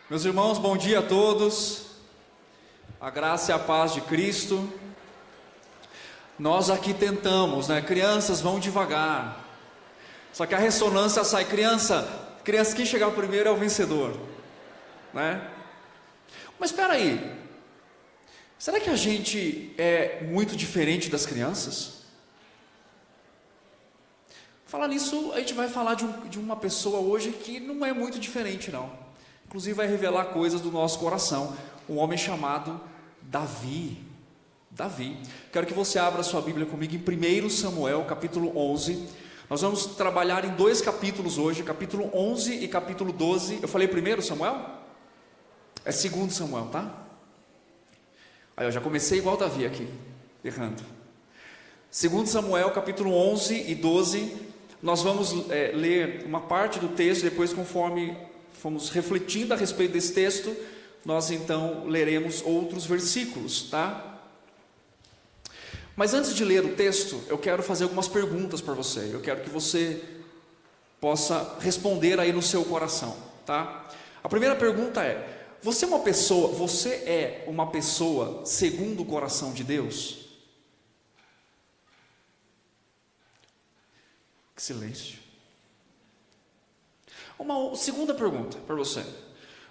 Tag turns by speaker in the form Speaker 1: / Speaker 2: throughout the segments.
Speaker 1: Meus irmãos, bom dia a todos. A graça e a paz de Cristo. Nós aqui tentamos, né? Crianças vão devagar. Só que a ressonância sai. Criança que chegar primeiro é o vencedor, né? Mas espera aí. Será que a gente é muito diferente das crianças? Falar nisso, a gente vai falar de uma pessoa hoje que não é muito diferente, não. Inclusive vai revelar coisas do nosso coração. Um homem chamado Davi. Quero que você abra sua Bíblia comigo em 1 Samuel, capítulo 11. Nós vamos trabalhar em dois capítulos hoje, capítulo 11 e capítulo 12. Eu falei 1 Samuel? É 2 Samuel, tá? Aí eu já comecei igual Davi aqui, errando. 2 Samuel, capítulo 11 e 12. Nós vamos ler uma parte do texto, depois conforme fomos refletindo a respeito desse texto, nós então leremos outros versículos, tá? Mas antes de ler o texto, eu quero fazer algumas perguntas para você. Eu quero que você possa responder aí no seu coração, tá? A primeira pergunta é: você é uma pessoa segundo o coração de Deus? Que silêncio. Uma segunda pergunta para você: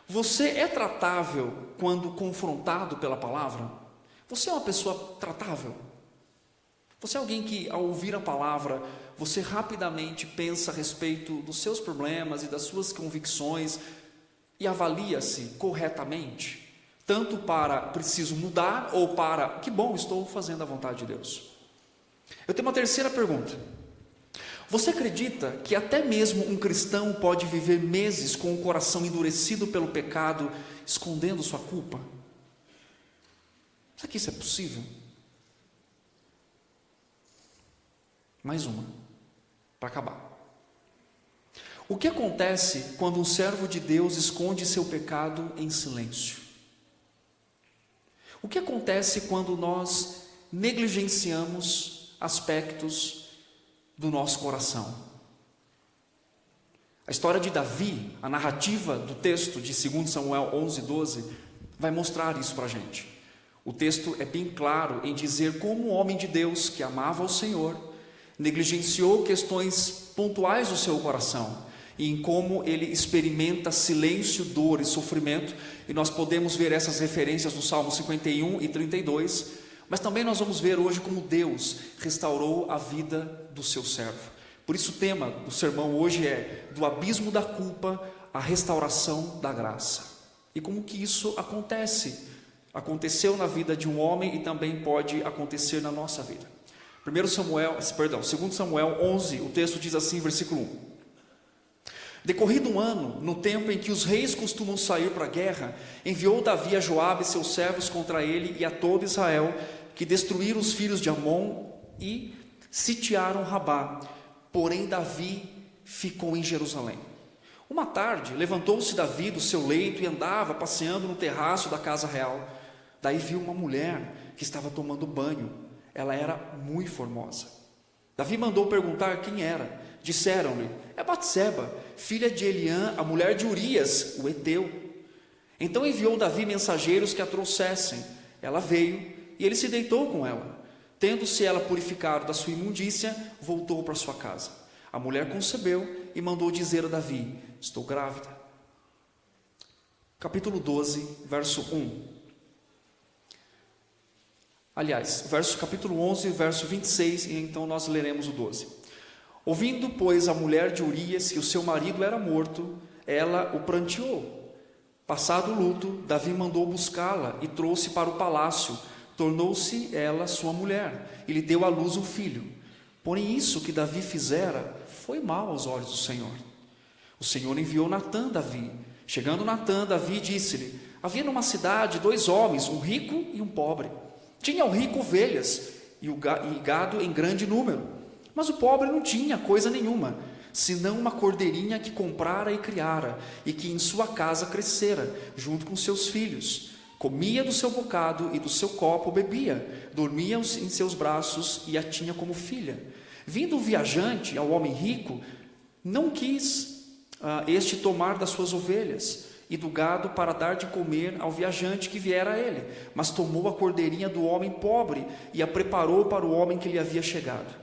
Speaker 1: você é tratável quando confrontado pela palavra? Você é uma pessoa tratável? Você é alguém que, ao ouvir a palavra, você rapidamente pensa a respeito dos seus problemas e das suas convicções e avalia-se corretamente? Tanto para preciso mudar ou para que bom, estou fazendo a vontade de Deus. Eu tenho uma terceira pergunta. Você acredita que até mesmo um cristão pode viver meses com o coração endurecido pelo pecado, escondendo sua culpa? Será que isso é possível? Mais uma, para acabar. O que acontece quando um servo de Deus esconde seu pecado em silêncio? O que acontece quando nós negligenciamos aspectos do nosso coração? A história de Davi, a narrativa do texto de 2 Samuel 11, 12, vai mostrar isso para a gente. O texto é bem claro em dizer como um homem de Deus que amava o Senhor negligenciou questões pontuais do seu coração, e em como ele experimenta silêncio, dor e sofrimento. E nós podemos ver essas referências no Salmo 51 e 32, mas também nós vamos ver hoje como Deus restaurou a vida do seu servo. Por isso o tema do sermão hoje é: do abismo da culpa à restauração da graça. E como que isso aconteceu na vida de um homem e também pode acontecer na nossa vida. 2 Samuel 11, o texto diz assim, versículo 1: decorrido um ano, no tempo em que os reis costumam sair para a guerra, enviou Davi a Joabe e seus servos contra ele e a todo Israel, que destruíram os filhos de Amon e sitiaram Rabá. Porém Davi ficou em Jerusalém. Uma tarde, levantou-se Davi do seu leito e andava passeando no terraço da casa real. Daí viu uma mulher que estava tomando banho. Ela era muito formosa. Davi mandou perguntar quem era. Disseram-lhe: é Batseba, filha de Eliã, a mulher de Urias, o heteu. Então enviou Davi mensageiros que a trouxessem. Ela veio e ele se deitou com ela. Tendo-se ela purificado da sua imundícia, voltou para sua casa. A mulher concebeu e mandou dizer a Davi: estou grávida. Capítulo 12, verso 1. Aliás, capítulo 11, verso 26, e então nós leremos o 12. Ouvindo, pois, a mulher de Urias que o seu marido era morto, ela o pranteou. Passado o luto, Davi mandou buscá-la e trouxe para o palácio. Tornou-se ela sua mulher e lhe deu à luz um filho. Porém isso que Davi fizera foi mal aos olhos do Senhor. O Senhor enviou Natã a Davi. Chegando Natã, Davi disse-lhe: havia numa cidade 2 homens, um rico e um pobre. Tinha o rico ovelhas e gado em grande número, mas o pobre não tinha coisa nenhuma, senão uma cordeirinha que comprara e criara, e que em sua casa crescera, junto com seus filhos. Comia do seu bocado e do seu copo bebia, dormia em seus braços e a tinha como filha. Vindo o viajante ao homem rico, não quis este tomar das suas ovelhas, e do gado para dar de comer ao viajante que viera a ele, mas tomou a cordeirinha do homem pobre e a preparou para o homem que lhe havia chegado.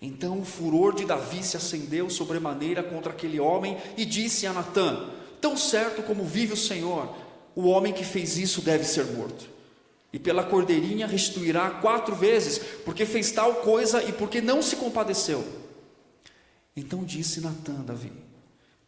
Speaker 1: Então o furor de Davi se acendeu sobremaneira contra aquele homem e disse a Natã: tão certo como vive o Senhor, o homem que fez isso deve ser morto. E pela cordeirinha restituirá 4 vezes, porque fez tal coisa e porque não se compadeceu. Então disse Natã a Davi: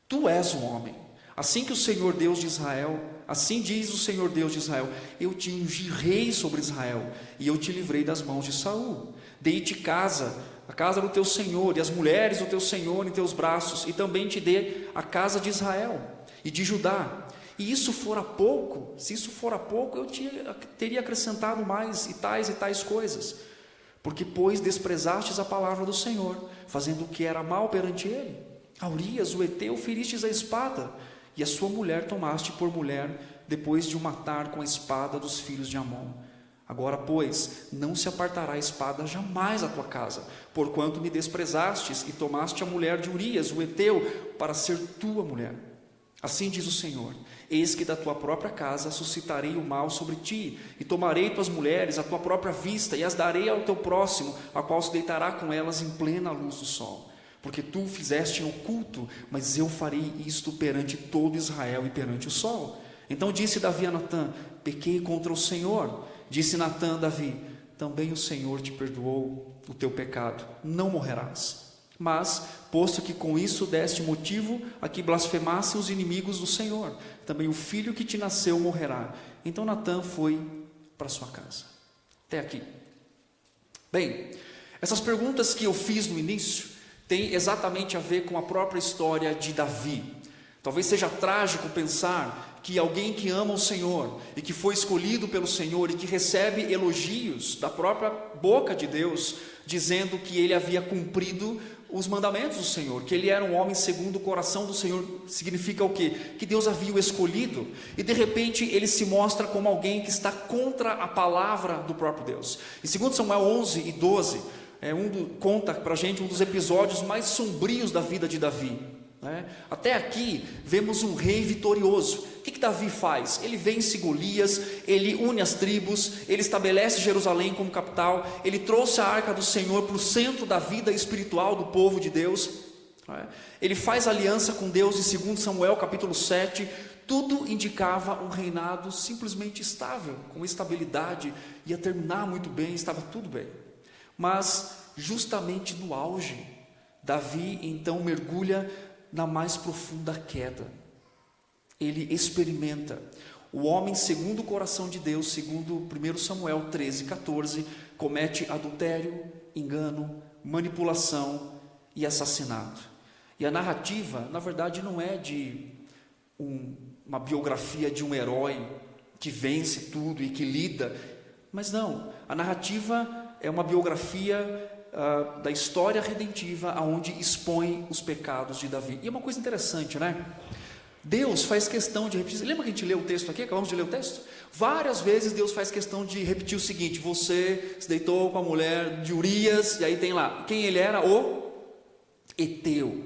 Speaker 1: tu és um homem. Assim que o Senhor Deus de Israel, assim diz o Senhor Deus de Israel: eu te ungi rei sobre Israel, e eu te livrei das mãos de Saul. Dei-te casa, a casa do teu Senhor, e as mulheres do teu Senhor em teus braços, e também te dei a casa de Israel e de Judá. E isso fora pouco, se isso fora pouco, eu teria acrescentado mais e tais coisas. Porque, pois, desprezastes a palavra do Senhor, fazendo o que era mal perante ele. A Urias, o heteu, feristes a espada, e a sua mulher tomaste por mulher, depois de o matar com a espada dos filhos de Amon. Agora, pois, não se apartará a espada jamais da tua casa, porquanto me desprezastes e tomaste a mulher de Urias, o heteu, para ser tua mulher. Assim diz o Senhor: eis que da tua própria casa suscitarei o mal sobre ti, e tomarei tuas mulheres à tua própria vista, e as darei ao teu próximo, a qual se deitará com elas em plena luz do sol. Porque tu fizeste em oculto, mas eu farei isto perante todo Israel e perante o sol. Então disse Davi a Natã: pequei contra o Senhor. Disse Natã a Davi: também o Senhor te perdoou o teu pecado, não morrerás. Mas, posto que com isso deste motivo a que blasfemassem os inimigos do Senhor, também o filho que te nasceu morrerá. Então Natã foi para sua casa. Até aqui. Bem, essas perguntas que eu fiz no início tem exatamente a ver com a própria história de Davi. Talvez seja trágico pensar que alguém que ama o Senhor e que foi escolhido pelo Senhor e que recebe elogios da própria boca de Deus, dizendo que ele havia cumprido os mandamentos do Senhor, que ele era um homem segundo o coração do Senhor, significa o quê? Que Deus havia o escolhido, e de repente ele se mostra como alguém que está contra a palavra do próprio Deus. Em 2 Samuel 11 e 12, conta para a gente um dos episódios mais sombrios da vida de Davi. Até aqui vemos um rei vitorioso. O que Davi faz? Ele vence Golias, ele une as tribos, ele estabelece Jerusalém como capital, ele trouxe a arca do Senhor para o centro da vida espiritual do povo de Deus. Ele faz aliança com Deus em 2 Samuel capítulo 7. Tudo indicava um reinado simplesmente estável, com estabilidade, ia terminar muito bem, estava tudo bem. Mas justamente no auge, Davi então mergulha na mais profunda queda. Ele experimenta. O homem segundo o coração de Deus, segundo 1 Samuel 13:14, comete adultério, engano, manipulação e assassinato. E a narrativa, na verdade, não é de uma biografia de um herói que vence tudo e que lida, mas não, a narrativa é uma biografia da história redentiva, onde expõe os pecados de Davi. E é uma coisa interessante, né? Deus faz questão de repetir. Lembra que a gente leu o texto aqui? Acabamos de ler o texto? Várias vezes Deus faz questão de repetir o seguinte: você se deitou com a mulher de Urias, e aí tem lá, quem ele era? O heteu.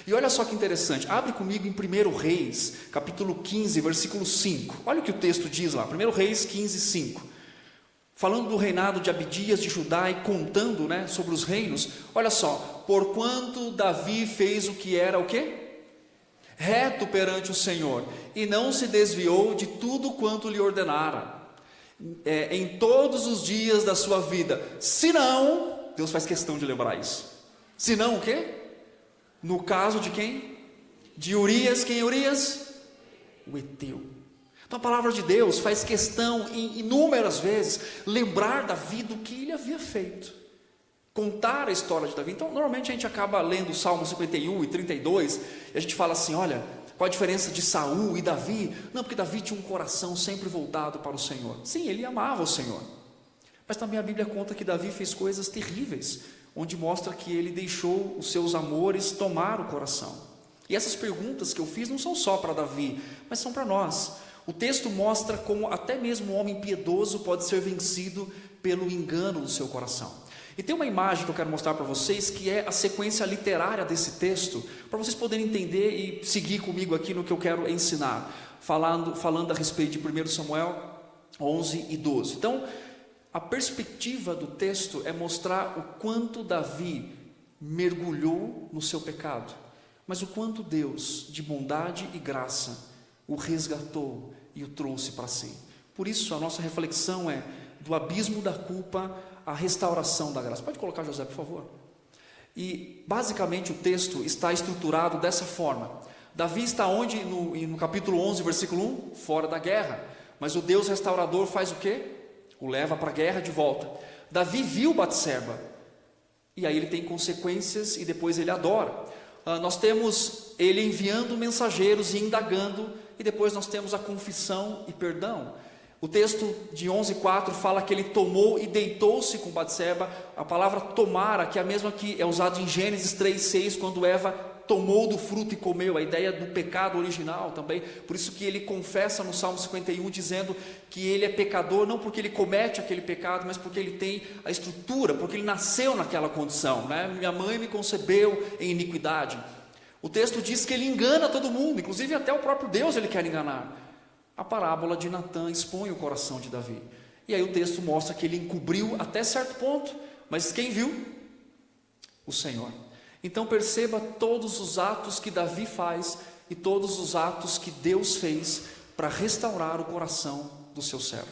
Speaker 1: E olha só que interessante, abre comigo em 1 Reis, capítulo 15, versículo 5. Olha o que o texto diz lá, 1 Reis 15, 5. Falando do reinado de Abidias de Judá e contando, sobre os reinos. Olha só: porquanto Davi fez o que era o quê? Reto perante o Senhor, e não se desviou de tudo quanto lhe ordenara, em todos os dias da sua vida. Senão, Deus faz questão de lembrar isso. Senão o quê? No caso de quem? De Urias. Quem é Urias? O heteu. Então a palavra de Deus faz questão, inúmeras vezes, lembrar Davi do que ele havia feito, contar a história de Davi. Então normalmente a gente acaba lendo o Salmo 51 e 32, e a gente fala assim: olha, qual a diferença de Saul e Davi? Não, porque Davi tinha um coração sempre voltado para o Senhor. Sim, ele amava o Senhor, mas também a Bíblia conta que Davi fez coisas terríveis, onde mostra que ele deixou os seus amores tomar o coração. E essas perguntas que eu fiz não são só para Davi, mas são para nós. O texto mostra como até mesmo um homem piedoso pode ser vencido pelo engano do seu coração. E tem uma imagem que eu quero mostrar para vocês, que é a sequência literária desse texto, para vocês poderem entender e seguir comigo aqui no que eu quero ensinar, falando a respeito de 1 Samuel 11 e 12. Então, a perspectiva do texto é mostrar o quanto Davi mergulhou no seu pecado, mas o quanto Deus, de bondade e graça, o resgatou e o trouxe para si. Por isso, a nossa reflexão é do abismo da culpa à restauração da graça. Pode colocar, José, por favor. E, basicamente, o texto está estruturado dessa forma. Davi está onde? No capítulo 11, versículo 1? Fora da guerra. Mas o Deus restaurador faz o quê? O leva para a guerra de volta. Davi viu Batseba, e aí ele tem consequências e depois ele adora. Nós temos ele enviando mensageiros e indagando, e depois nós temos a confissão e perdão. O texto de 11:4 fala que ele tomou e deitou-se com Batseba. A palavra tomara, que é a mesma que é usada em Gênesis 3:6, quando Eva tomou do fruto e comeu, a ideia do pecado original também. Por isso que ele confessa no Salmo 51, dizendo que ele é pecador, não porque ele comete aquele pecado, mas porque ele tem a estrutura, porque ele nasceu naquela condição, né? Minha mãe me concebeu em iniquidade. O texto diz que ele engana todo mundo, inclusive até o próprio Deus ele quer enganar. A parábola de Natã expõe o coração de Davi, e aí o texto mostra que ele encobriu até certo ponto, mas quem viu? O Senhor. Então perceba todos os atos que Davi faz e todos os atos que Deus fez para restaurar o coração do seu servo.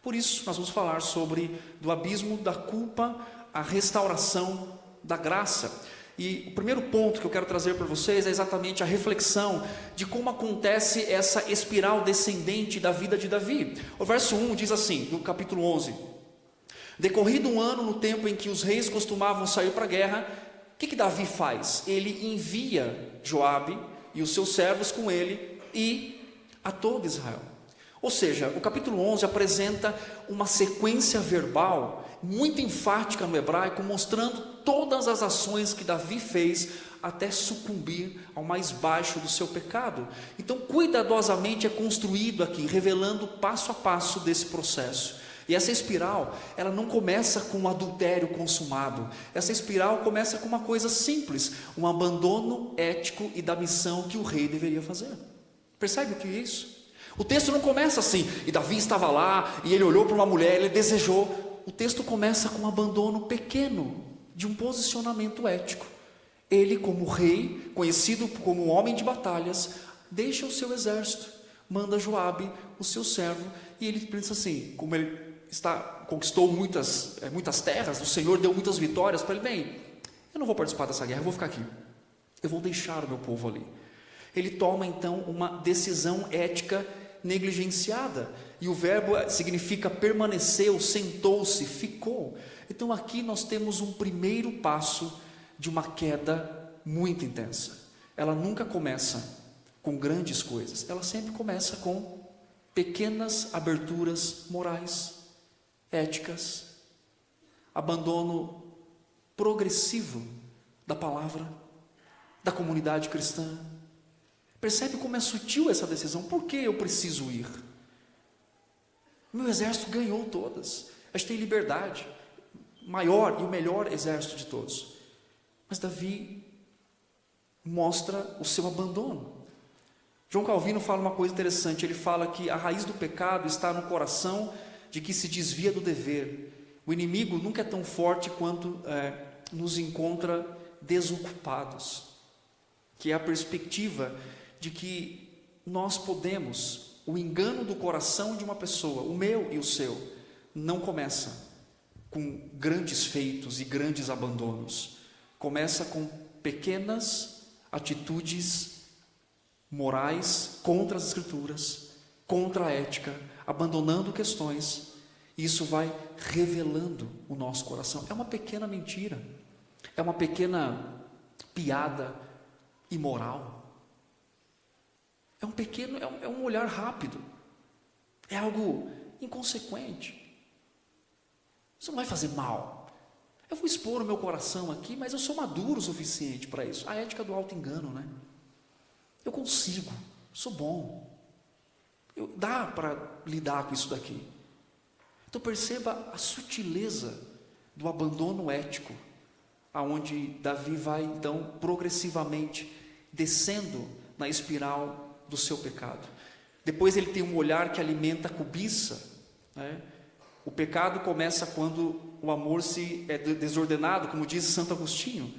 Speaker 1: Por isso nós vamos falar sobre do abismo da culpa à restauração da graça. E o primeiro ponto que eu quero trazer para vocês é exatamente a reflexão de como acontece essa espiral descendente da vida de Davi. O verso 1 diz assim, do capítulo 11: decorrido um ano, no tempo em que os reis costumavam sair para a guerra, o que Davi faz? Ele envia Joabe e os seus servos com ele e a todo Israel. Ou seja, o capítulo 11 apresenta uma sequência verbal muito enfática no hebraico, mostrando todas as ações que Davi fez até sucumbir ao mais baixo do seu pecado. Então, cuidadosamente é construído aqui, revelando passo a passo desse processo. E essa espiral, ela não começa com um adultério consumado. Essa espiral começa com uma coisa simples, um abandono ético e da missão que o rei deveria fazer. Percebe o que é isso? O texto não começa assim, e Davi estava lá, e ele olhou para uma mulher, ele desejou. O texto começa com um abandono pequeno, de um posicionamento ético. Ele, como rei, conhecido como um homem de batalhas, deixa o seu exército, manda Joabe, o seu servo, e ele pensa assim, como ele conquistou muitas terras, o Senhor deu muitas vitórias para ele, bem, eu não vou participar dessa guerra, eu vou ficar aqui, eu vou deixar o meu povo ali. Ele toma então uma decisão ética negligenciada, e o verbo significa permaneceu, sentou-se, ficou. Então aqui nós temos um primeiro passo de uma queda muito intensa. Ela nunca começa com grandes coisas, ela sempre começa com pequenas aberturas morais, éticas, abandono progressivo da palavra, da comunidade cristã. Percebe como é sutil essa decisão? Por que eu preciso ir? O meu exército ganhou todas, a gente tem liberdade, maior e o melhor exército de todos. Mas Davi mostra o seu abandono. João Calvino fala uma coisa interessante, ele fala que a raiz do pecado está no coração de que se desvia do dever. O inimigo nunca é tão forte quanto nos encontra desocupados, que é a perspectiva de que nós podemos, o engano do coração de uma pessoa, o meu e o seu, não começa com grandes feitos e grandes abandonos, começa com pequenas atitudes morais contra as escrituras, contra a ética, abandonando questões, e isso vai revelando o nosso coração. É uma pequena mentira, é uma pequena piada imoral, é um olhar rápido, é algo inconsequente. Isso não vai fazer mal. Eu vou expor o meu coração aqui, mas eu sou maduro o suficiente para isso. A ética do auto-engano, né? Eu consigo, sou bom, dá para lidar com isso daqui. Então perceba a sutileza do abandono ético, aonde Davi vai então progressivamente descendo na espiral do seu pecado. Depois ele tem um olhar que alimenta a cobiça, né? O pecado começa quando o amor se é desordenado, como diz Santo Agostinho.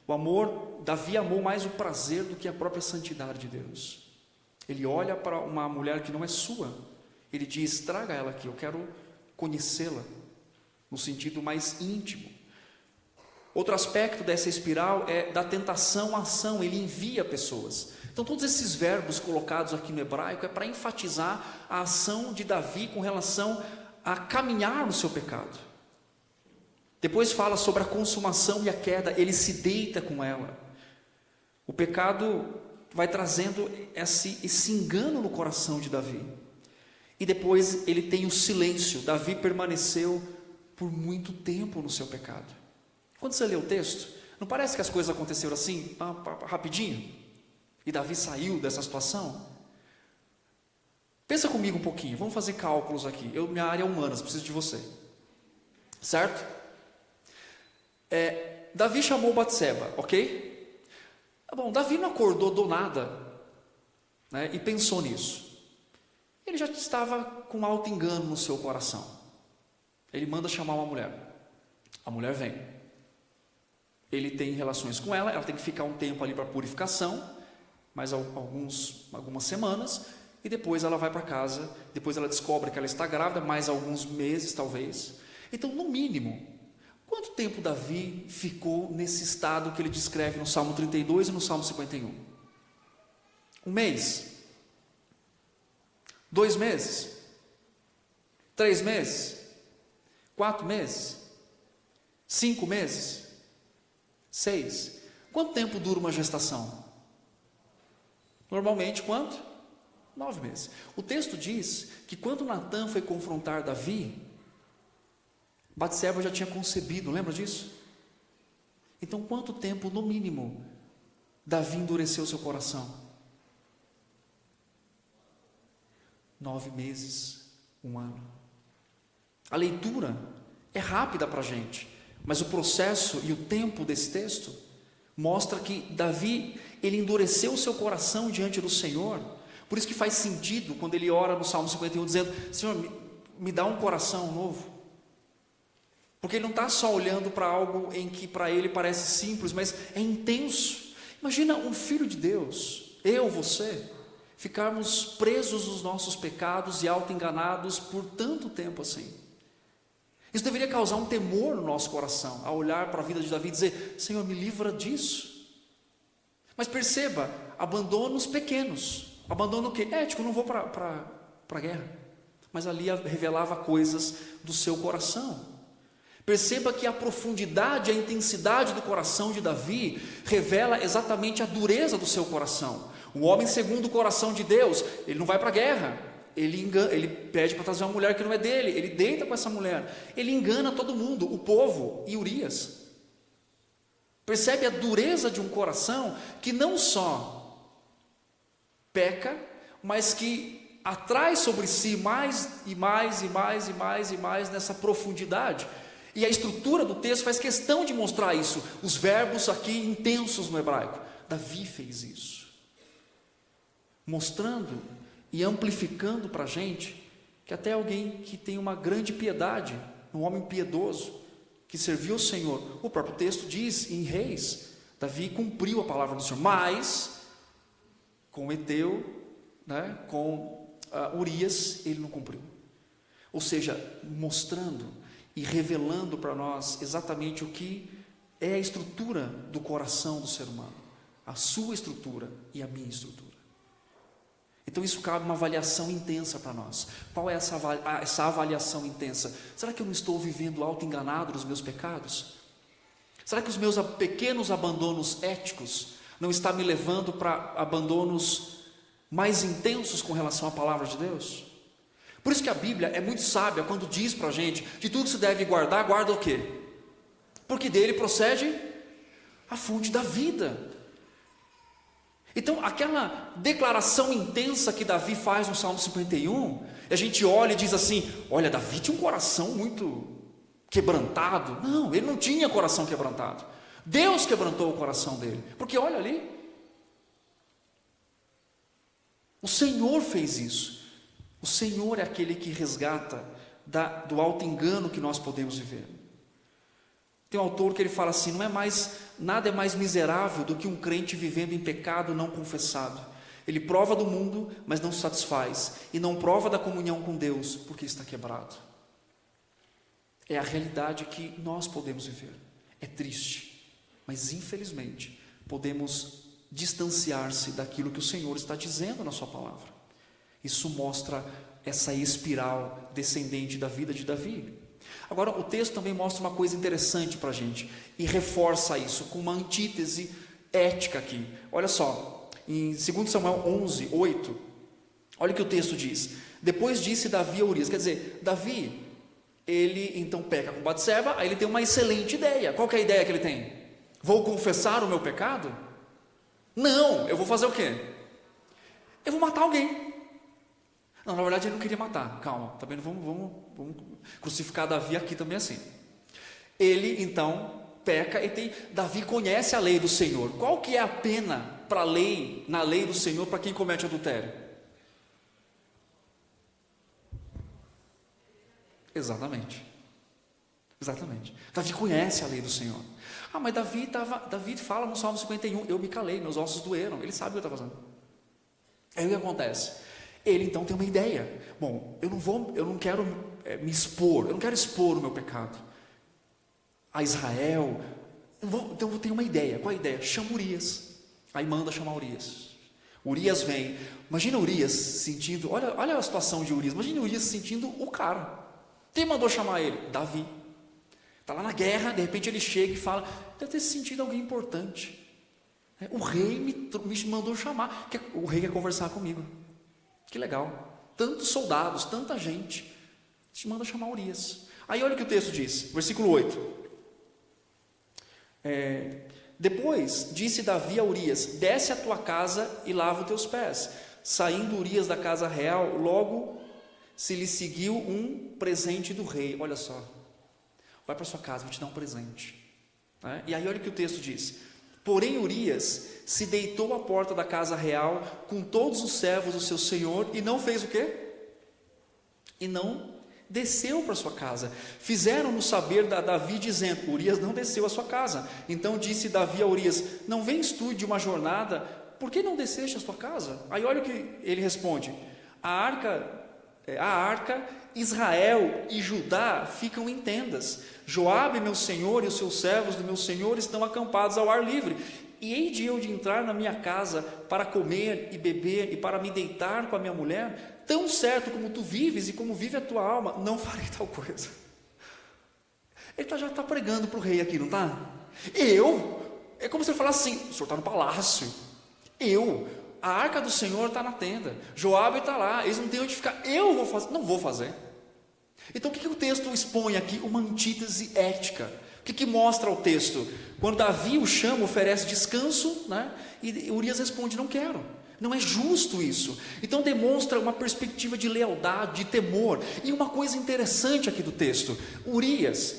Speaker 1: O amor, Davi amou mais o prazer do que a própria santidade de Deus. Ele olha para uma mulher que não é sua, ele diz: traga ela aqui, eu quero conhecê-la, no sentido mais íntimo. Outro aspecto dessa espiral é da tentação à ação, ele envia pessoas. Então todos esses verbos colocados aqui no hebraico é para enfatizar a ação de Davi com relação a caminhar no seu pecado. Depois fala sobre a consumação e a queda, ele se deita com ela. O pecado vai trazendo esse engano no coração de Davi. E depois ele tem o silêncio. Davi permaneceu por muito tempo no seu pecado. Quando você lê o texto, não parece que as coisas aconteceram assim, rapidinho? E Davi saiu dessa situação? Pensa comigo um pouquinho, vamos fazer cálculos aqui. Minha área é humanas, preciso de você. Certo? Davi chamou Batseba, ok? Tá bom, Davi não acordou do nada, né, e pensou nisso. Ele já estava com alto engano no seu coração. Ele manda chamar uma mulher. A mulher vem. Ele tem relações com ela, ela tem que ficar um tempo ali para purificação, mais algumas semanas, e depois ela vai para casa. Depois ela descobre que ela está grávida, mais alguns meses talvez. Então, no mínimo, quanto tempo Davi ficou nesse estado que ele descreve no Salmo 32 e no Salmo 51? 1 mês? 2 meses? 3 meses? 4 meses? 5 meses? 6? Quanto tempo dura uma gestação? Normalmente quanto? 9 meses. O texto diz que quando Natã foi confrontar Davi, Batseba já tinha concebido, lembra disso? Então quanto tempo, no mínimo, Davi endureceu seu coração? 9 meses, 1 ano. A leitura é rápida para a gente, mas o processo e o tempo desse texto mostra que Davi, ele endureceu o seu coração diante do Senhor. Por isso que faz sentido quando ele ora no Salmo 51 dizendo: Senhor, me dá um coração novo. Porque ele não está só olhando para algo em que para ele parece simples, mas é intenso. Imagina um filho de Deus, eu, você, ficarmos presos nos nossos pecados e auto-enganados por tanto tempo assim. Isso deveria causar um temor no nosso coração, ao olhar para a vida de Davi e dizer: Senhor, me livra disso. Mas perceba, abandonos pequenos. Abandono o quê? Ético, não vou para a guerra. Mas ali revelava coisas do seu coração. Perceba que a profundidade, a intensidade do coração de Davi revela exatamente a dureza do seu coração. Um homem segundo o coração de Deus, ele não vai para a guerra. Ele pede para trazer uma mulher que não é dele, ele deita com essa mulher, ele engana todo mundo, o povo e Urias. Percebe a dureza de um coração que não só peca, mas que atrai sobre si mais e mais e mais e mais e mais nessa profundidade. E a estrutura do texto faz questão de mostrar isso, os verbos aqui intensos no hebraico. Davi fez isso, mostrando e amplificando para a gente que até alguém que tem uma grande piedade, um homem piedoso, que serviu ao Senhor, o próprio texto diz em Reis, Davi cumpriu a palavra do Senhor, mas com Eteu, né, com Urias, ele não cumpriu. Ou seja, mostrando e revelando para nós exatamente o que é a estrutura do coração do ser humano, a sua estrutura e a minha estrutura. Então isso cabe uma avaliação intensa para nós. Qual é essa avaliação intensa? Será que eu não estou vivendo auto-enganado nos meus pecados? Será que os meus pequenos abandonos éticos não estão me levando para abandonos mais intensos com relação à palavra de Deus? Por isso que a Bíblia é muito sábia quando diz para a gente: de tudo que se deve guardar, guarda o quê? Porque dele procede a fonte da vida. Então aquela declaração intensa que Davi faz no Salmo 51, a gente olha e diz assim: olha, Davi tinha um coração muito quebrantado. Não, ele não tinha coração quebrantado. Deus quebrantou o coração dele. Porque olha ali, o Senhor fez isso. O Senhor é aquele que resgata do alto engano que nós podemos viver. Tem um autor que ele fala assim: nada é mais miserável do que um crente vivendo em pecado não confessado. Ele prova do mundo, mas não se satisfaz, e não prova da comunhão com Deus, porque está quebrado. É a realidade que nós podemos viver. É triste, mas infelizmente podemos distanciar-se daquilo que o Senhor está dizendo na sua palavra. Isso mostra essa espiral descendente da vida de Davi. Agora, o texto também mostra uma coisa interessante para a gente, e reforça isso com uma antítese ética aqui. Olha só, em 2 Samuel 11, 8, olha o que o texto diz: depois disse Davi a Urias, quer dizer, Davi, ele então peca com Batseba, aí ele tem uma excelente ideia. Qual que é a ideia que ele tem? Vou confessar o meu pecado? Não, eu vou fazer o quê? Eu vou matar alguém. Não, na verdade ele não queria matar, calma, tá vendo? Vamos crucificar Davi aqui também assim. Ele então peca e Davi conhece a lei do Senhor. Qual que é a pena na lei do Senhor para quem comete adultério? Exatamente. Davi conhece a lei do Senhor. Mas Davi fala no Salmo 51, eu me calei, meus ossos doeram. Ele sabe o que está fazendo. Aí o que acontece? Ele então tem uma ideia. Bom, eu não quero me expor, eu não quero expor o meu pecado a Israel. Então eu tenho uma ideia. Qual é a ideia? Chama Urias. Aí manda chamar Urias. Urias vem. Imagina Urias sentindo, olha a situação de Urias. Imagina Urias sentindo o cara. Quem mandou chamar ele? Davi. Está lá na guerra, de repente ele chega e fala, deve ter sentido alguém importante. O rei me mandou chamar. O rei quer conversar comigo. Que legal. Tantos soldados, tanta gente. Te manda chamar Urias. Aí olha o que o texto diz, versículo 8. Depois disse Davi a Urias: desce à tua casa e lava os teus pés. Saindo Urias da casa real, logo se lhe seguiu um presente do rei. Olha só, vai para sua casa, vou te dar um presente. E aí olha o que o texto diz: porém Urias se deitou à porta da casa real com todos os servos do seu senhor e não fez o quê? E não desceu para sua casa. Fizeram-no saber da Davi, dizendo: Urias não desceu à sua casa. Então disse Davi a Urias: não vens tu de uma jornada, por que não desceste à sua casa? Aí olha o que ele responde: a arca, Israel e Judá ficam em tendas. Joabe, meu senhor, e os seus servos do meu senhor estão acampados ao ar livre. E hei de eu de entrar na minha casa para comer e beber e para me deitar com a minha mulher? Tão certo como tu vives e como vive a tua alma, não farei tal coisa. Ele já está pregando para o rei aqui, não está? É como se ele falasse assim: o senhor está no palácio, a arca do Senhor está na tenda, Joabe está lá, eles não têm onde ficar, eu vou fazer, não vou fazer. Então o que o texto expõe aqui? Uma antítese ética. O que mostra o texto? Quando Davi o chama, oferece descanso, e Urias responde: não quero, não é justo isso. Então demonstra uma perspectiva de lealdade, de temor. E uma coisa interessante aqui do texto: Urias,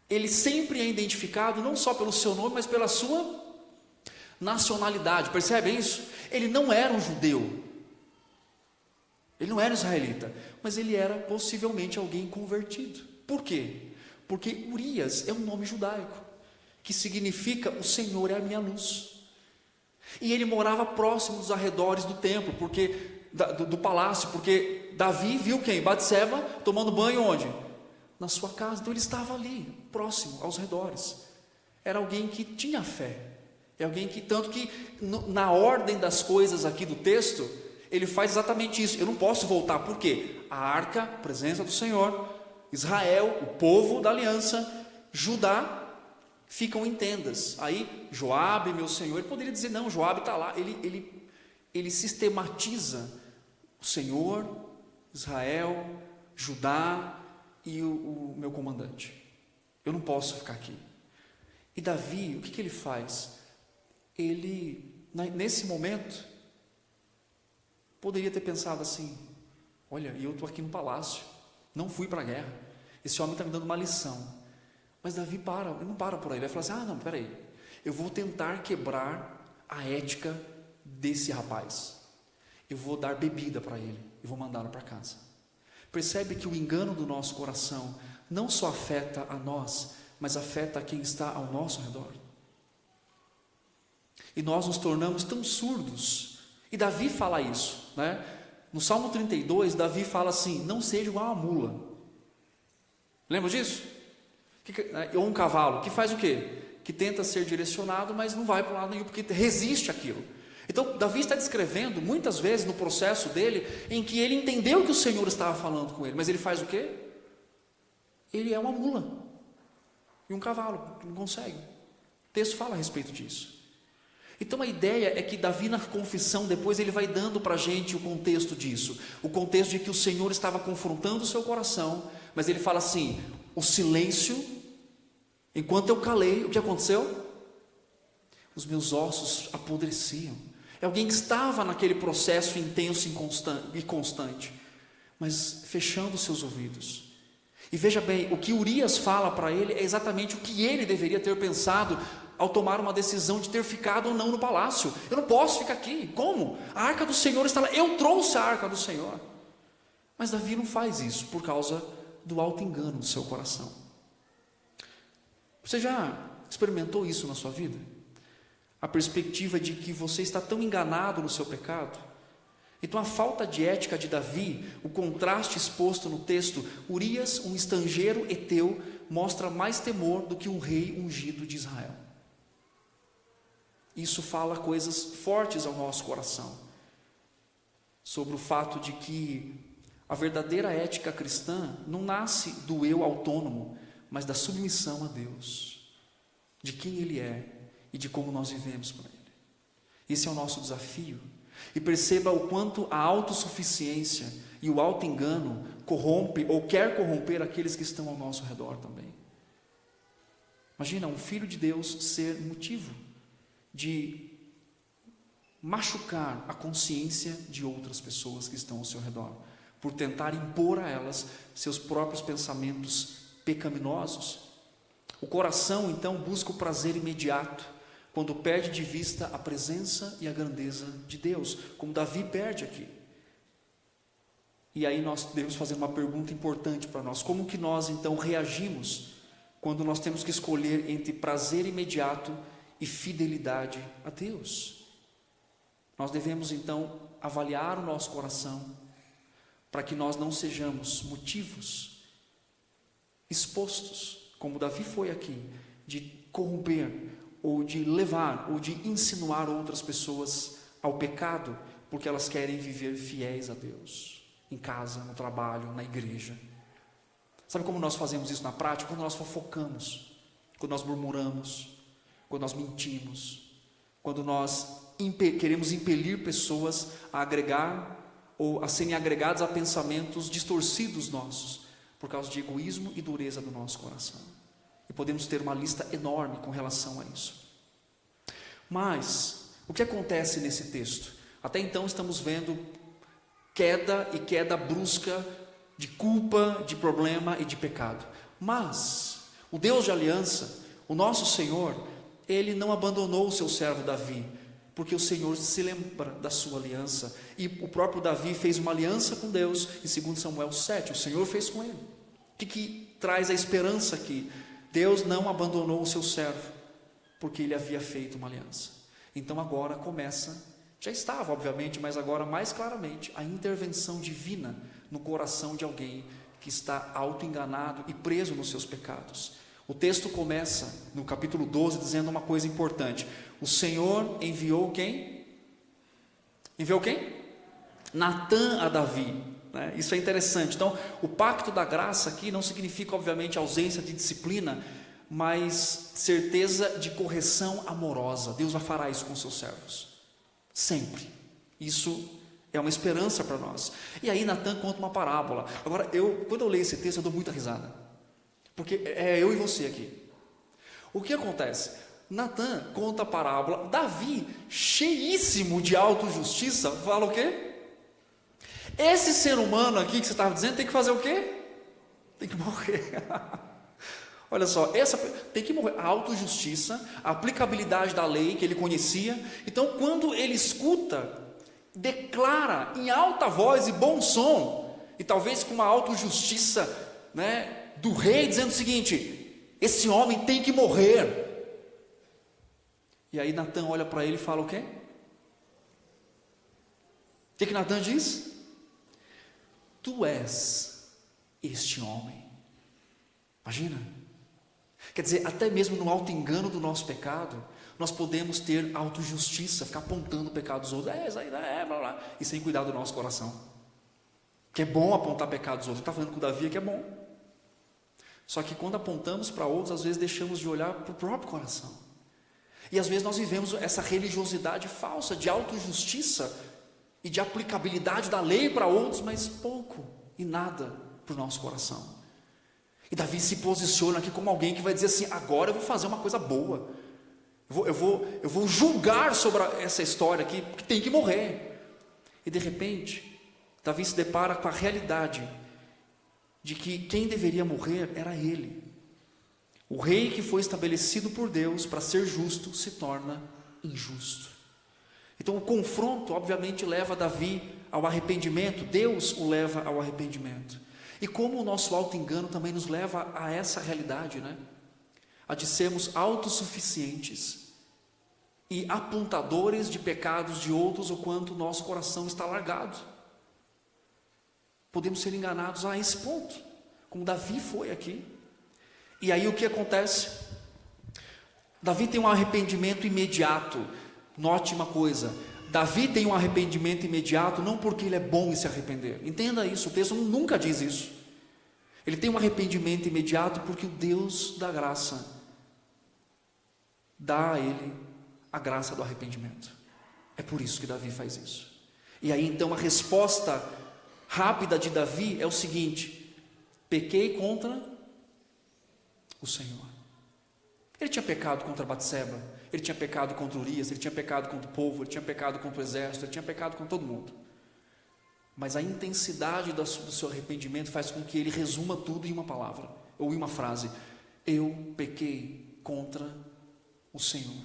Speaker 1: ele sempre é identificado não só pelo seu nome, mas pela sua nacionalidade. Percebe isso? Ele não era um judeu, ele não era israelita, mas ele era possivelmente alguém convertido. Por quê? Porque Urias é um nome judaico, que significa o Senhor é a minha luz. E ele morava próximo dos arredores do templo, do palácio, porque Davi viu quem? Batseba tomando banho onde? Na sua casa. Então ele estava ali, próximo, aos redores. Era alguém que tinha fé. É alguém que, tanto que na ordem das coisas aqui do texto, ele faz exatamente isso. Eu não posso voltar, por quê? A arca, a presença do Senhor, Israel, o povo da aliança, Judá, ficam em tendas. Aí Joabe, meu senhor, ele poderia dizer: não, Joabe está lá. Ele sistematiza o Senhor, Israel, Judá e o meu comandante. Eu não posso ficar aqui. E Davi, o que ele faz? Ele, nesse momento, poderia ter pensado assim: olha, eu estou aqui no palácio, não fui para a guerra, esse homem está me dando uma lição. Mas Davi ele não para por aí, vai falar assim, não, peraí, eu vou tentar quebrar a ética desse rapaz, eu vou dar bebida para ele, e vou mandá-lo para casa. Percebe que o engano do nosso coração não só afeta a nós, mas afeta a quem está ao nosso redor. E nós nos tornamos tão surdos, e Davi fala isso, né? No Salmo 32, Davi fala assim, não seja igual a uma mula. Lembra disso? Ou um cavalo, que faz o quê? Que tenta ser direcionado, mas não vai para um lado nenhum, porque resiste àquilo. Então, Davi está descrevendo, muitas vezes no processo dele, em que ele entendeu que o Senhor estava falando com ele, mas ele faz o quê? Ele é uma mula, e um cavalo, que não consegue. O texto fala a respeito disso. Então a ideia é que Davi na confissão, depois ele vai dando para a gente o contexto disso, o contexto de que o Senhor estava confrontando o seu coração, mas ele fala assim, o silêncio, enquanto eu calei, o que aconteceu? Os meus ossos apodreciam. É alguém que estava naquele processo intenso e constante, mas fechando os seus ouvidos. E veja bem, o que Urias fala para ele é exatamente o que ele deveria ter pensado ao tomar uma decisão de ter ficado ou não no palácio. Eu não posso ficar aqui, como? A arca do Senhor está lá, eu trouxe a arca do Senhor. Mas Davi não faz isso por causa do alto engano do seu coração. Você já experimentou isso na sua vida? A perspectiva de que você está tão enganado no seu pecado? Então a falta de ética de Davi, o contraste exposto no texto, Urias, um estrangeiro heteu, mostra mais temor do que um rei ungido de Israel. Isso fala coisas fortes ao nosso coração, sobre o fato de que a verdadeira ética cristã não nasce do eu autônomo, mas da submissão a Deus, de quem Ele é e de como nós vivemos para Ele. Esse é o nosso desafio. E perceba o quanto a autossuficiência e o auto-engano corrompe ou quer corromper aqueles que estão ao nosso redor também. Imagina um filho de Deus ser motivo de machucar a consciência de outras pessoas que estão ao seu redor, por tentar impor a elas seus próprios pensamentos pecaminosos. O coração então busca o prazer imediato, quando perde de vista a presença e a grandeza de Deus, como Davi perde aqui. E aí nós devemos fazer uma pergunta importante para nós: como que nós então reagimos quando nós temos que escolher entre prazer imediato e fidelidade a Deus? Nós devemos então avaliar o nosso coração, para que nós não sejamos motivos expostos, como Davi foi aqui, de corromper, ou de levar, ou de insinuar outras pessoas ao pecado, porque elas querem viver fiéis a Deus, em casa, no trabalho, na igreja. Sabe como nós fazemos isso na prática? Quando nós fofocamos, quando nós murmuramos, quando nós mentimos, quando nós queremos impelir pessoas a agregar ou a serem agregados a pensamentos distorcidos nossos, por causa de egoísmo e dureza do nosso coração. E podemos ter uma lista enorme com relação a isso. Mas o que acontece nesse texto? Até então estamos vendo queda brusca de culpa, de problema e de pecado. Mas o Deus de aliança, o nosso Senhor, Ele não abandonou o seu servo Davi, porque o Senhor se lembra da sua aliança, e o próprio Davi fez uma aliança com Deus, em 2 Samuel 7, o Senhor fez com ele. O que traz a esperança aqui? Deus não abandonou o seu servo, porque ele havia feito uma aliança. Então agora começa, já estava obviamente, mas agora mais claramente, a intervenção divina no coração de alguém que está auto-enganado e preso nos seus pecados. O texto começa no capítulo 12 dizendo uma coisa importante: o Senhor enviou quem? Enviou quem? Natã a Davi. Isso é interessante. Então, o pacto da graça aqui não significa obviamente ausência de disciplina, mas certeza de correção amorosa. Deus vai fará isso com seus servos, sempre. Isso é uma esperança para nós. E aí Natã conta uma parábola. Agora, quando eu leio esse texto, eu dou muita risada, porque é eu e você aqui. O que acontece? Natã conta a parábola. Davi, cheíssimo de autojustiça, fala o quê? Esse ser humano aqui que você estava dizendo tem que fazer o quê? tem que morrer. Olha só, essa tem que morrer. A autojustiça, a aplicabilidade da lei que ele conhecia. Então, quando ele escuta, declara em alta voz e bom som, e talvez com uma autojustiça, né, do rei, dizendo o seguinte: esse homem tem que morrer. E aí Natã olha para ele e fala o quê? O que Natã diz? Tu és este homem. Imagina. Quer dizer, até mesmo no auto-engano do nosso pecado, nós podemos ter autojustiça, ficar apontando o pecado dos outros, isso aí, blá, blá, e sem cuidar do nosso coração. Que é bom apontar pecado dos outros. Está falando com o Davi que é bom. Só que quando apontamos para outros, às vezes deixamos de olhar para o próprio coração. E às vezes nós vivemos essa religiosidade falsa, de autojustiça e de aplicabilidade da lei para outros, mas pouco e nada para o nosso coração. E Davi se posiciona aqui como alguém que vai dizer assim: agora eu vou fazer uma coisa boa. Eu vou julgar sobre essa história aqui, que tem que morrer. E de repente, Davi se depara com a realidade de que quem deveria morrer era ele. O rei que foi estabelecido por Deus para ser justo se torna injusto. Então o confronto obviamente leva Davi ao arrependimento. Deus o leva ao arrependimento. E como o nosso auto-engano também nos leva a essa realidade, né? A de sermos autossuficientes e apontadores de pecados de outros, o quanto o nosso coração está largado. Podemos ser enganados a esse ponto, como Davi foi aqui. E aí o que acontece? Davi tem um arrependimento imediato. Note uma coisa: Davi tem um arrependimento imediato não porque ele é bom em se arrepender. Entenda isso, o texto nunca diz isso. Ele tem um arrependimento imediato porque o Deus da graça dá a ele a graça do arrependimento. É por isso que Davi faz isso. E aí então a resposta rápida de Davi é o seguinte: pequei contra o Senhor. Ele tinha pecado contra Batseba, ele tinha pecado contra Urias, ele tinha pecado contra o povo, ele tinha pecado contra o exército, ele tinha pecado contra todo mundo. Mas a intensidade do seu arrependimento faz com que ele resuma tudo em uma palavra, ou em uma frase: eu pequei contra o Senhor.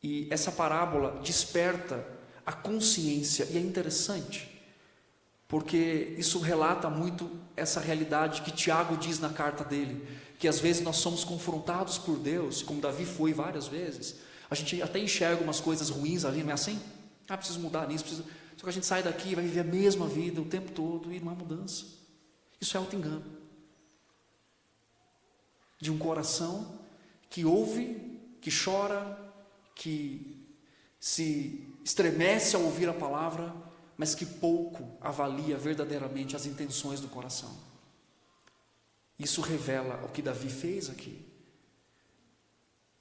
Speaker 1: E essa parábola desperta a consciência, e é interessante, porque isso relata muito essa realidade que Tiago diz na carta dele, que às vezes nós somos confrontados por Deus, como Davi foi várias vezes. A gente até enxerga umas coisas ruins ali, não é assim? Preciso mudar nisso, preciso... Só que a gente sai daqui e vai viver a mesma vida o tempo todo e não há mudança. Isso é auto-engano de um coração que ouve, que chora, que se estremece ao ouvir a palavra, mas que pouco avalia verdadeiramente as intenções do coração. Isso revela o que Davi fez aqui.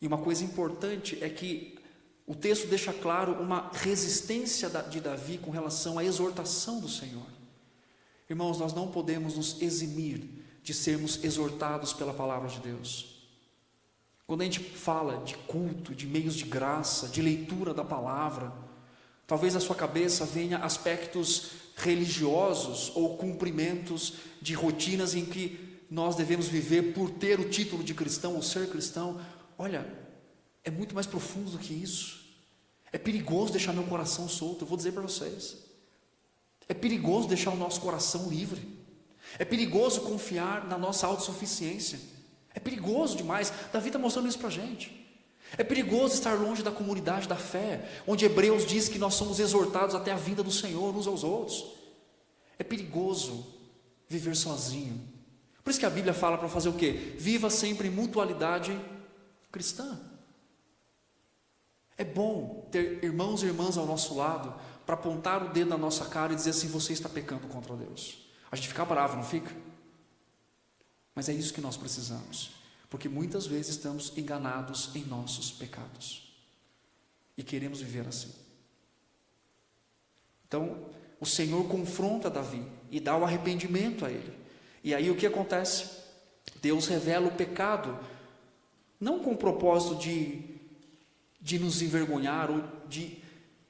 Speaker 1: E uma coisa importante é que o texto deixa claro uma resistência de Davi com relação à exortação do Senhor. Irmãos, nós não podemos nos eximir de sermos exortados pela palavra de Deus. Quando a gente fala de culto, de meios de graça, de leitura da palavra, talvez na sua cabeça venha aspectos religiosos ou cumprimentos de rotinas em que nós devemos viver por ter o título de cristão ou ser cristão. Olha, é muito mais profundo do que isso. É perigoso deixar meu coração solto, eu vou dizer para vocês. É perigoso deixar o nosso coração livre. É perigoso confiar na nossa autossuficiência. É perigoso demais. Davi está mostrando isso para a gente. É perigoso estar longe da comunidade da fé, onde Hebreus diz que nós somos exortados até a vinda do Senhor uns aos outros. É perigoso viver sozinho. Por isso que a Bíblia fala para fazer o quê? Viva sempre em mutualidade cristã. É bom ter irmãos e irmãs ao nosso lado para apontar o dedo na nossa cara e dizer assim: você está pecando contra Deus. A gente fica bravo, não fica? Mas é isso que nós precisamos, porque muitas vezes estamos enganados em nossos pecados e queremos viver assim. Então o Senhor confronta Davi e dá o arrependimento a ele. E aí o que acontece? Deus revela o pecado, não com o propósito de nos envergonhar ou de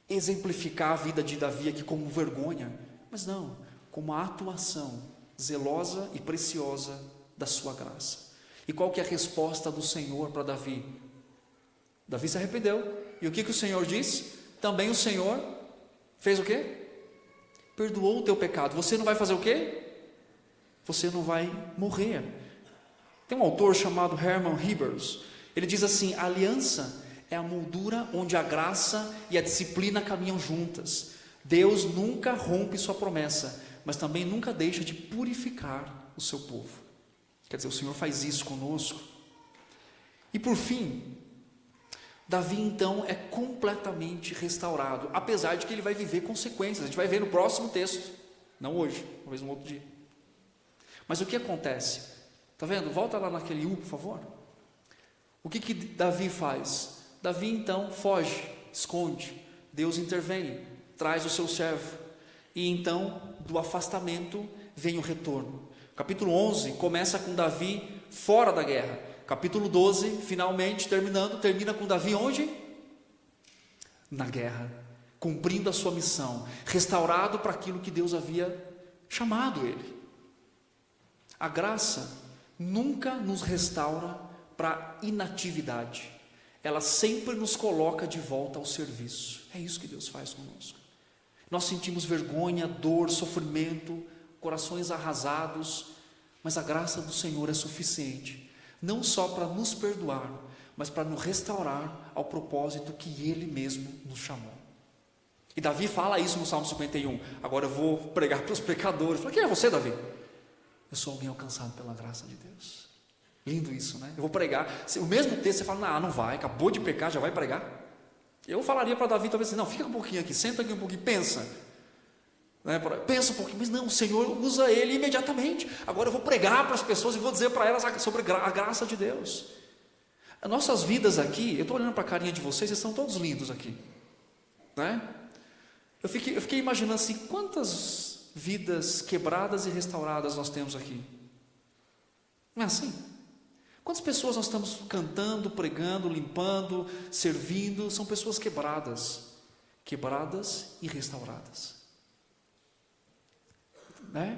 Speaker 1: exemplificar a vida de Davi aqui como vergonha, mas não, como a atuação zelosa e preciosa da sua graça. E qual que é a resposta do Senhor para Davi? Davi se arrependeu. E o que o Senhor diz? Também o Senhor fez o quê? Perdoou o teu pecado. Você não vai fazer o quê? Você não vai morrer. Tem um autor chamado Herman Hibers. Ele diz assim: a aliança é a moldura onde a graça e a disciplina caminham juntas. Deus nunca rompe sua promessa, mas também nunca deixa de purificar o seu povo. Quer dizer, o Senhor faz isso conosco. E por fim, Davi então é completamente restaurado, apesar de que ele vai viver consequências. A gente vai ver no próximo texto, não hoje, talvez um outro dia. Mas o que acontece? Está vendo? Volta lá naquele por favor. O que Davi faz? Davi então foge, esconde. Deus intervém, traz o seu servo. E então do afastamento vem o retorno. Capítulo 11 começa com Davi fora da guerra. Capítulo 12, finalmente, termina com Davi onde? Na guerra, cumprindo a sua missão, restaurado para aquilo que Deus havia chamado ele. A graça nunca nos restaura para inatividade, ela sempre nos coloca de volta ao serviço. É isso que Deus faz conosco. Nós sentimos vergonha, dor, sofrimento, corações arrasados, mas a graça do Senhor é suficiente, não só para nos perdoar, mas para nos restaurar ao propósito que Ele mesmo nos chamou. E Davi fala isso no Salmo 51. Agora eu vou pregar para os pecadores. Fala: quem é você, Davi? Eu sou alguém alcançado pela graça de Deus. Lindo isso, né? Eu vou pregar. O mesmo texto você fala: não vai, acabou de pecar, já vai pregar? Eu falaria para Davi talvez assim: não, fica um pouquinho aqui, senta aqui um pouquinho, pensa. Pensa um pouquinho, mas não, o Senhor usa ele imediatamente. Agora eu vou pregar para as pessoas e vou dizer para elas sobre a graça de Deus. As nossas vidas aqui, eu estou olhando para a carinha de vocês estão todos lindos aqui, né? Eu fiquei imaginando assim: quantas vidas quebradas e restauradas nós temos aqui? Não é assim? Quantas pessoas nós estamos cantando, pregando, limpando, servindo? São pessoas quebradas e restauradas. Né?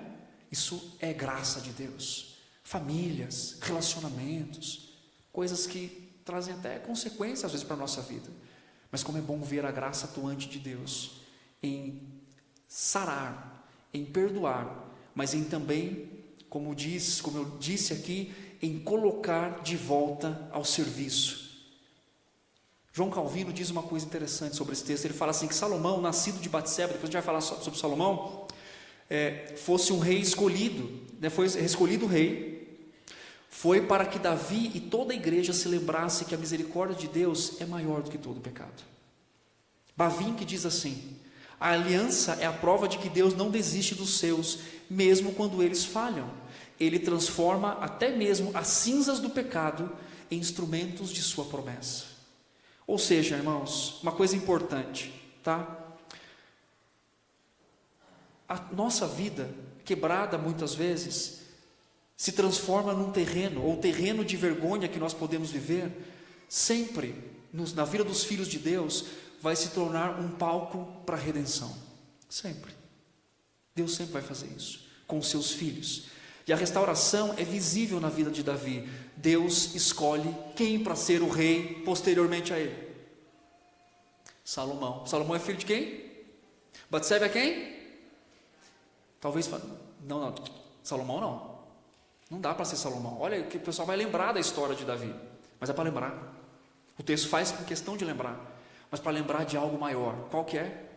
Speaker 1: Isso é graça de Deus. Famílias, relacionamentos, coisas que trazem até consequências às vezes para a nossa vida. Mas como é bom ver a graça atuante de Deus em sarar, em perdoar, mas em também, como eu disse aqui, em colocar de volta ao serviço. João Calvino diz uma coisa interessante sobre esse texto. Ele fala assim que Salomão, nascido de Batseba, depois a gente vai falar sobre Salomão, fosse um rei escolhido, né? Foi escolhido rei, foi para que Davi e toda a igreja se lembrasse que a misericórdia de Deus é maior do que todo o pecado. Bavin que diz assim: a aliança é a prova de que Deus não desiste dos seus, mesmo quando eles falham. Ele transforma até mesmo as cinzas do pecado em instrumentos de sua promessa. Ou seja, irmãos, uma coisa importante, tá? A nossa vida, quebrada muitas vezes, se transforma num terreno, ou terreno de vergonha que nós podemos viver, sempre, na vida dos filhos de Deus, vai se tornar um palco para a redenção. Sempre. Deus sempre vai fazer isso, com os seus filhos. E a restauração é visível na vida de Davi. Deus escolhe quem para ser o rei posteriormente a ele? Salomão. Salomão é filho de quem? Batseba é quem? Talvez, não, Salomão não. Não dá para ser Salomão. Olha, que o pessoal vai lembrar da história de Davi, mas é para lembrar. O texto faz com questão de lembrar, mas para lembrar de algo maior. Qual que é?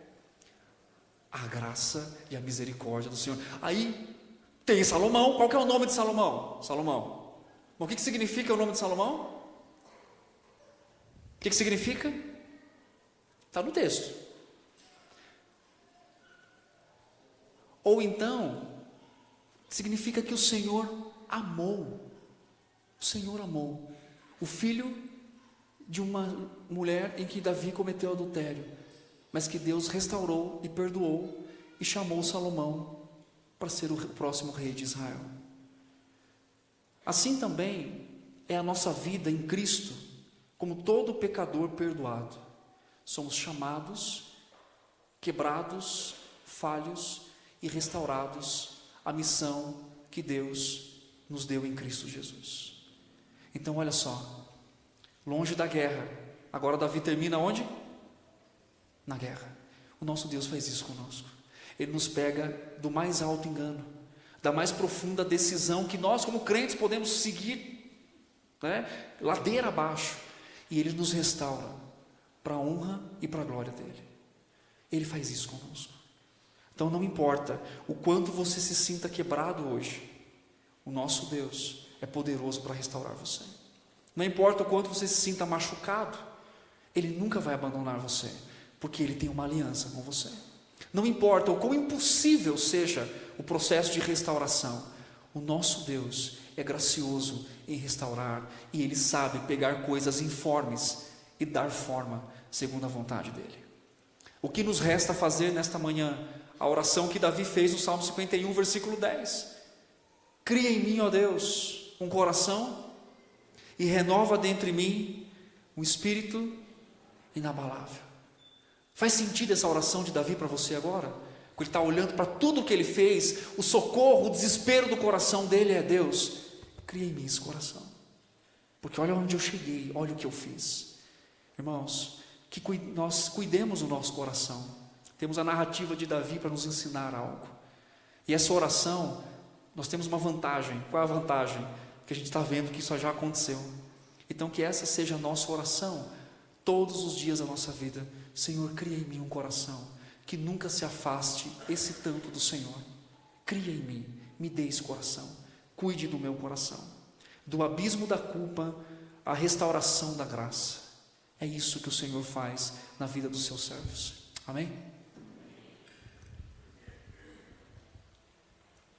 Speaker 1: A graça e a misericórdia do Senhor. Aí tem Salomão. Qual que é o nome de Salomão? Salomão. Bom, o que significa o nome de Salomão? O que significa? Está no texto. Ou então, significa que o Senhor amou. O Senhor amou. O filho de uma mulher em que Davi cometeu adultério, mas que Deus restaurou e perdoou e chamou Salomão para ser o próximo rei de Israel. Assim também é a nossa vida em Cristo, como todo pecador perdoado. Somos chamados, quebrados, falhos e restaurados à missão que Deus nos deu em Cristo Jesus. Então olha só, longe da guerra, agora Davi termina onde? Na guerra. O nosso Deus faz isso conosco. Ele nos pega do mais alto engano, da mais profunda decisão que nós como crentes podemos seguir, ladeira abaixo, e Ele nos restaura para a honra e para a glória dEle. Ele faz isso conosco. Então não importa o quanto você se sinta quebrado hoje, o nosso Deus é poderoso para restaurar você. Não importa o quanto você se sinta machucado, Ele nunca vai abandonar você, porque Ele tem uma aliança com você. Não importa o quão impossível seja o processo de restauração, o nosso Deus é gracioso em restaurar, e Ele sabe pegar coisas informes e dar forma segundo a vontade dEle. O que nos resta fazer nesta manhã? A oração que Davi fez no Salmo 51, versículo 10. Cria em mim, ó Deus, um coração e renova dentro de mim um espírito inabalável. Faz sentido essa oração de Davi para você agora? Quando ele está olhando para tudo o que ele fez, o socorro, o desespero do coração dele é: Deus, cria em mim esse coração, porque olha onde eu cheguei, olha o que eu fiz. Irmãos, que nós cuidemos do nosso coração. Temos a narrativa de Davi para nos ensinar algo, e essa oração, nós temos uma vantagem. Qual é a vantagem? Que a gente está vendo que isso já aconteceu. Então que essa seja a nossa oração todos os dias da nossa vida: Senhor, cria em mim um coração que nunca se afaste esse tanto do Senhor. Cria em mim, me dê esse coração, cuide do meu coração, do abismo da culpa à restauração da graça. É isso que o Senhor faz na vida dos seus servos. Amém?